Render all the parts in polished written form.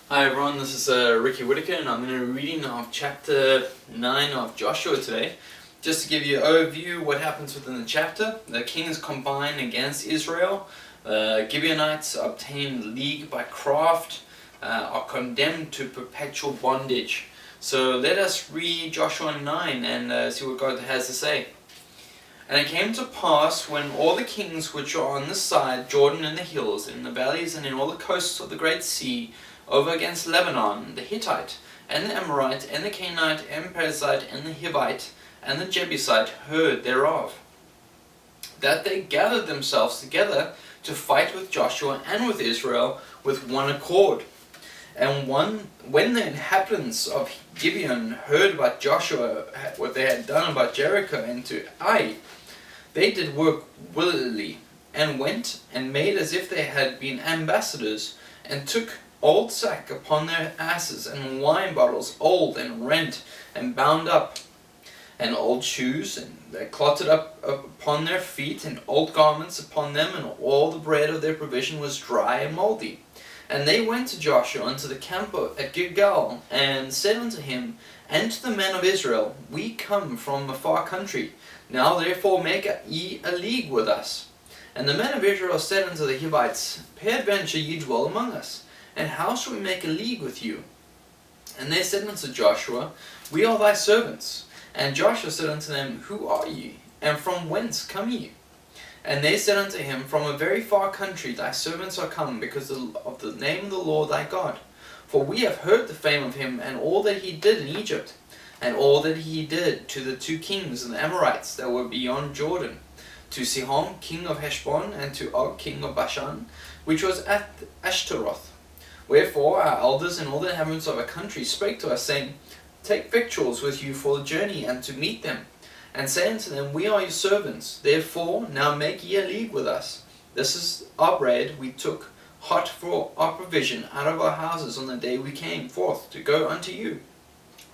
Hi everyone, this is Ricky Whitaker, and I'm going to be reading of chapter 9 of Joshua today. Just to give you an overview what happens within the chapter. The kings combine against Israel. Gibeonites obtain league by craft, are condemned to perpetual bondage. So let us read Joshua 9 and see what God has to say. And it came to pass, when all the kings which are on this side Jordan in the hills, in the valleys, and in all the coasts of the great sea, over against Lebanon, the Hittite, and the Amorite, and the Canaanite, and Perizzite, and the Hivite, and the Jebusite, heard thereof, that they gathered themselves together to fight with Joshua and with Israel with one accord. And when the inhabitants of Gibeon heard about Joshua, what they had done about Jericho and to Ai, they did work willingly, and went and made as if they had been ambassadors, and took old sack upon their asses, and wine bottles old and rent and bound up, and old shoes, and they clotted up upon their feet, and old garments upon them, and all the bread of their provision was dry and mouldy. And they went to Joshua unto the camp at Gilgal, and said unto him and to the men of Israel, We come from a far country, now therefore make ye a league with us. And the men of Israel said unto the Hivites, Peradventure ye dwell among us, and how shall we make a league with you? And they said unto Joshua, We are thy servants. And Joshua said unto them, Who are ye, and from whence come ye? And they said unto him, From a very far country thy servants are come, because of the name of the Lord thy God. For we have heard the fame of him, and all that he did in Egypt, and all that he did to the two kings and the Amorites that were beyond Jordan, to Sihon king of Heshbon, and to Og king of Bashan, which was at Ashtaroth. Wherefore our elders and all the inhabitants of our country spake to us, saying, Take victuals with you for the journey, and to meet them. And say unto them, We are your servants, therefore now make ye a league with us. This is our bread we took hot for our provision out of our houses on the day we came forth to go unto you.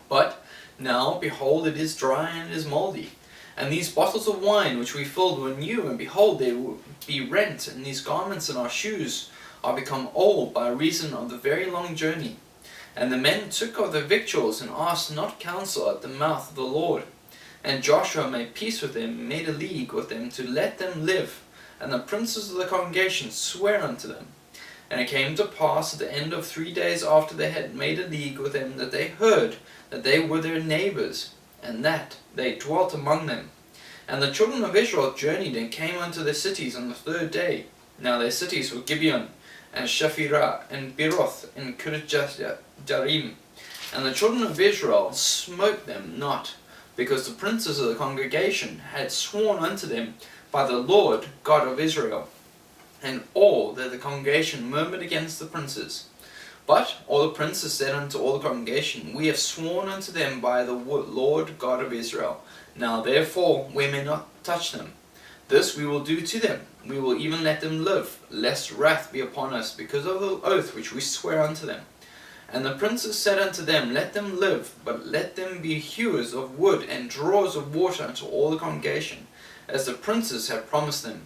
But now, behold, it is dry and it is mouldy. And these bottles of wine which we filled were new, and behold, they will be rent, and these garments and our shoes are become old by reason of the very long journey. And the men took of the victuals, and asked not counsel at the mouth of the Lord. And Joshua made peace with them, and made a league with them to let them live. And the princes of the congregation sware unto them. And it came to pass at the end of 3 days after they had made a league with them, that they heard that they were their neighbours, and that they dwelt among them. And the children of Israel journeyed and came unto their cities on the 3rd day. Now their cities were Gibeon, and Shaphirah, and Beeroth, and Kirjath-jearim. And the children of Israel smote them not, because the princes of the congregation had sworn unto them by the Lord God of Israel. And all that the congregation murmured against the princes. But all the princes said unto all the congregation, We have sworn unto them by the Lord God of Israel. Now therefore we may not touch them. This we will do to them. We will even let them live, lest wrath be upon us, because of the oath which we swear unto them. And the princes said unto them, Let them live, but let them be hewers of wood, and drawers of water unto all the congregation, as the princes had promised them.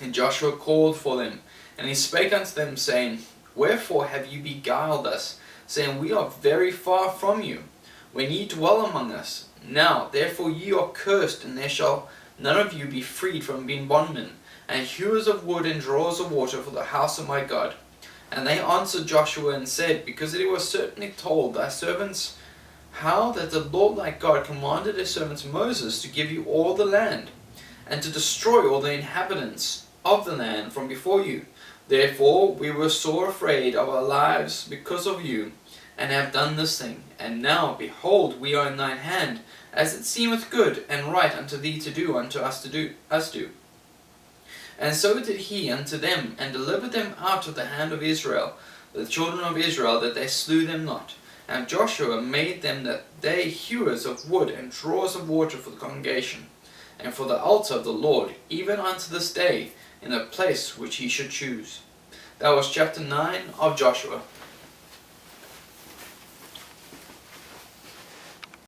And Joshua called for them, and he spake unto them, saying, Wherefore have ye beguiled us, saying, We are very far from you, when ye dwell among us? Now therefore ye are cursed, and there shall none of you be freed from being bondmen, and hewers of wood and drawers of water for the house of my God. And they answered Joshua and said, Because it was certainly told thy servants how that the Lord thy God commanded his servant Moses to give you all the land, and to destroy all the inhabitants of the land from before you. Therefore we were sore afraid of our lives because of you, and have done this thing. And now, behold, we are in thine hand, as it seemeth good and right unto thee to do unto us do. And so did he unto them, and delivered them out of the hand of Israel, the children of Israel, that they slew them not. And Joshua made them that they hewers of wood and drawers of water for the congregation, and for the altar of the Lord, even unto this day, in a place which he should choose. That was chapter 9 of Joshua.